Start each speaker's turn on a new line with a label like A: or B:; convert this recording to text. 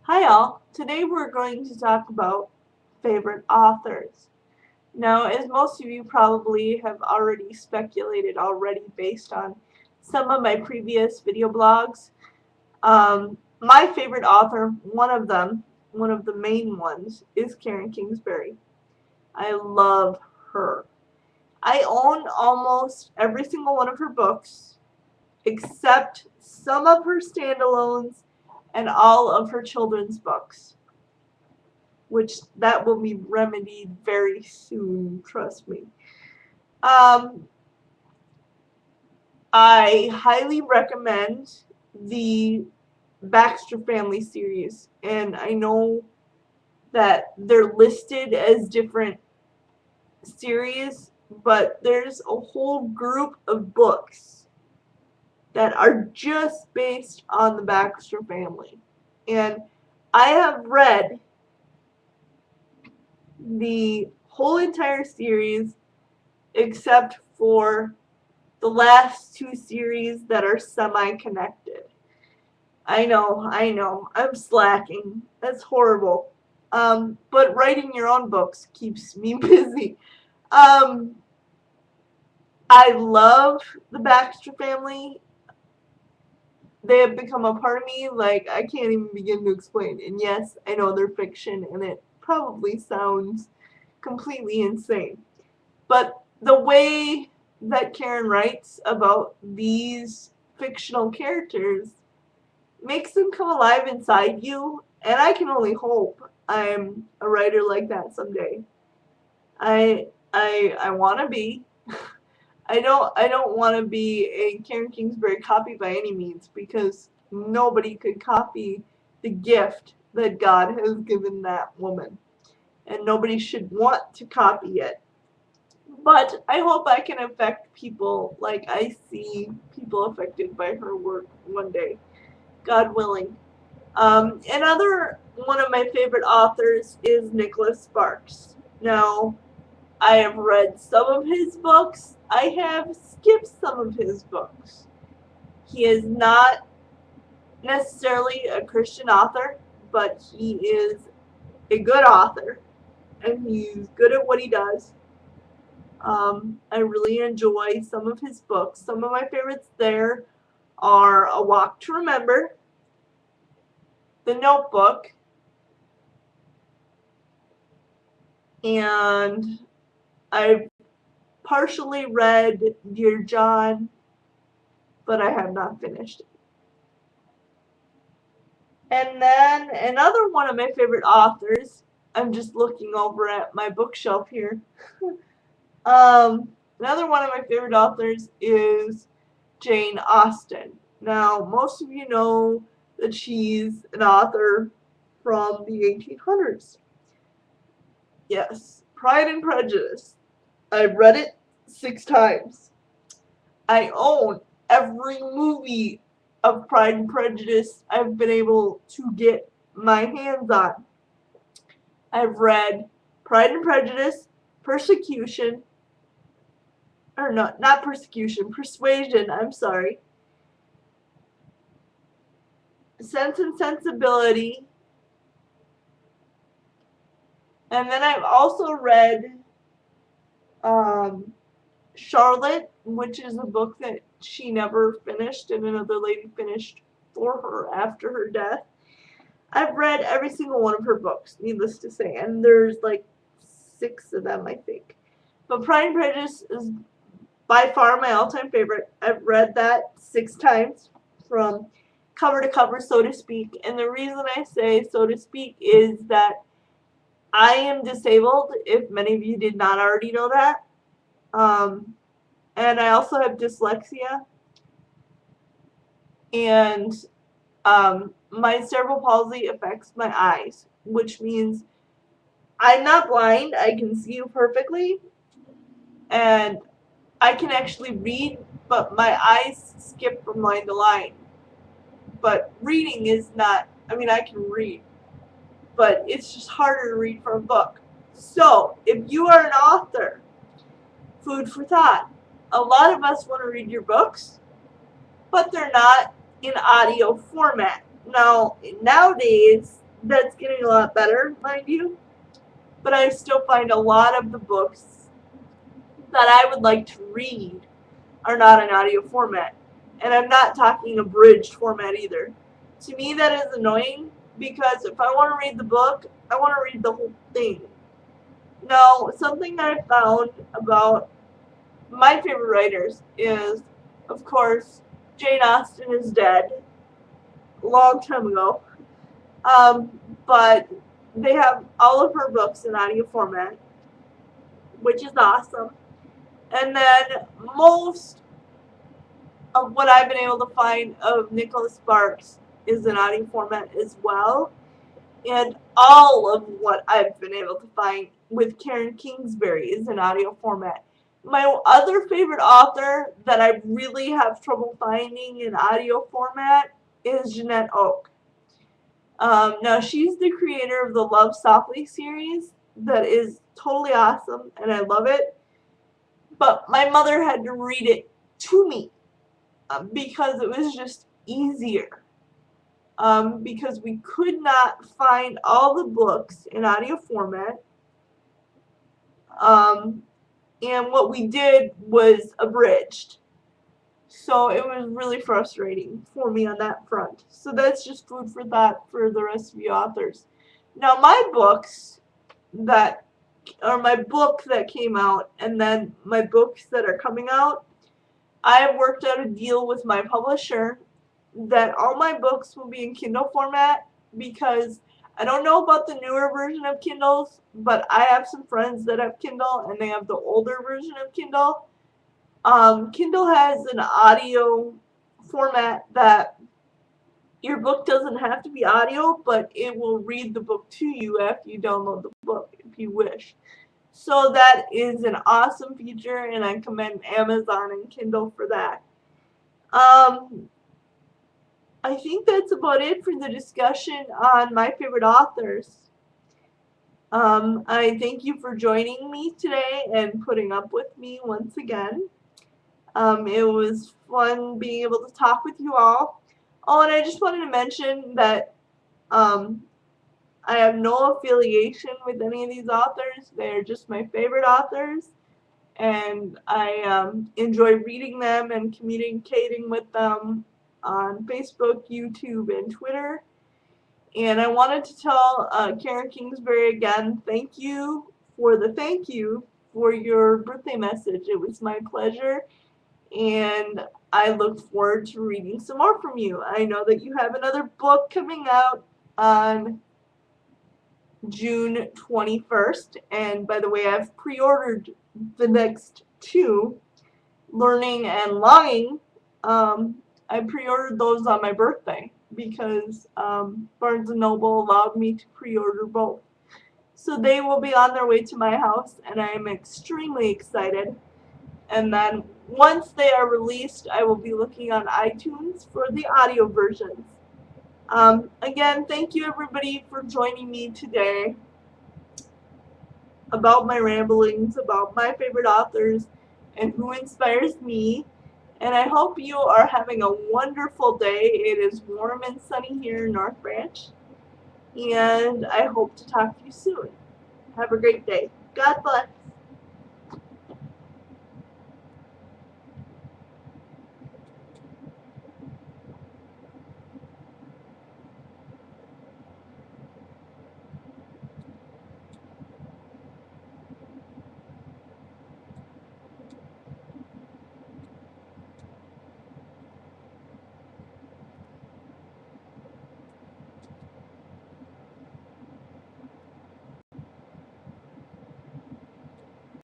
A: Hi all, today we're going to talk about favorite authors. Now, as most of you probably have already speculated based on some of my previous video blogs, my favorite author, one of the main ones, is Karen Kingsbury. I love her. I own almost every single one of her books, except some of her standalones and all of her children's books, which that will be remedied very soon, trust me. Um, I highly recommend the Baxter Family series, and I know that they're listed as different series, but there's a whole group of books that are just based on the Baxter family. And I have read the whole entire series except for the last two series that are semi-connected. I know, I'm slacking. That's horrible. But writing your own books keeps me busy. Um, I love the Baxter family. They have become a part of me like I can't even begin to explain. And yes, I know they're fiction and it probably sounds completely insane. But the way that Karen writes about these fictional characters makes them come alive inside you, and I can only hope I'm a writer like that someday. I want to be. I don't want to be a Karen Kingsbury copy by any means because nobody could copy the gift that God has given that woman, and nobody should want to copy it. But I hope I can affect people like I see people affected by her work one day, God willing. Another one of my favorite authors is Nicholas Sparks. Now, I have read some of his books. I have skipped some of his books. He is not necessarily a Christian author, but he is a good author, and he's good at what he does. I really enjoy some of his books. Some of my favorites there are A Walk to Remember, The Notebook, and I've partially read Dear John, but I have not finished it. And then another one of my favorite authors, I'm just looking over at my bookshelf here. Another one of my favorite authors is Jane Austen. Now, most of you know that she's an author from the 1800s. Yes, Pride and Prejudice. I've read it 6 times. I own every movie of Pride and Prejudice I've been able to get my hands on. I've read Pride and Prejudice, Persecution, or not Persecution, Persuasion, I'm sorry, Sense and Sensibility, and then I've also read um, Charlotte, which is a book that she never finished and another lady finished for her after her death. I've read every single one of her books, needless to say, and there's like 6 of them, I think. But Pride and Prejudice is by far my all-time favorite. I've read that 6 times from cover to cover, so to speak. And the reason I say so to speak is that I am disabled, if many of you did not already know that. Um, and I also have dyslexia. And my cerebral palsy affects my eyes, which means I'm not blind. I can see you perfectly. And I can actually read, but my eyes skip from line to line. But reading is not, I mean, I can read, but it's just harder to read from a book. So, if you are an author, food for thought. A lot of us want to read your books, but they're not in audio format. Now, nowadays, That's getting a lot better, mind you, but I still find a lot of the books that I would like to read are not in audio format. And I'm not talking abridged format either. To me, that is annoying because if I want to read the book, I want to read the whole thing. Now, something I found about my favorite writers is, of course, Jane Austen is dead a long time ago. Um, but they have all of her books in audio format, which is awesome. And then most of what I've been able to find of Nicholas Sparks is in audio format as well. And all of what I've been able to find with Karen Kingsbury is in audio format. My other favorite author that I really have trouble finding in audio format is Jeanette Oak. Now, she's the creator of the Love Softly series that is totally awesome, and I love it. But my mother had to read it to me because it was just easier. Because we could not find all the books in audio format. Um, and what we did was abridged. So it was really frustrating for me on that front. So that's just food for thought for the rest of you authors. Now my books that or my book that came out and then my books that are coming out, I have worked out a deal with my publisher that all my books will be in Kindle format because I don't know about the newer version of Kindles, but I have some friends that have Kindle and they have the older version of Kindle. Kindle has an audio format that your book doesn't have to be audio, but it will read the book to you after you download the book if you wish. So that is an awesome feature, and I commend Amazon and Kindle for that. Um, I think that's about it for the discussion on my favorite authors. I thank you for joining me today and putting up with me once again. It was fun being able to talk with you all. Oh, and I just wanted to mention that um, I have no affiliation with any of these authors. They're just my favorite authors, and I enjoy reading them and communicating with them on Facebook, YouTube, and Twitter. And I wanted to tell Karen Kingsbury again, thank you for your birthday message. It was my pleasure, and I look forward to reading some more from you. I know that you have another book coming out on June 21st, and by the way, I've pre-ordered the next two, Learning and Longing. I pre-ordered those on my birthday because Barnes & Noble allowed me to pre-order both. So they will be on their way to my house, and I am extremely excited. And then once they are released, I will be looking on iTunes for the audio versions. Again, thank you everybody for joining me today about my ramblings, about my favorite authors, and who inspires me. And I hope you are having a wonderful day. It is warm and sunny here in North Branch. And I hope to talk to you soon. Have a great day. God bless.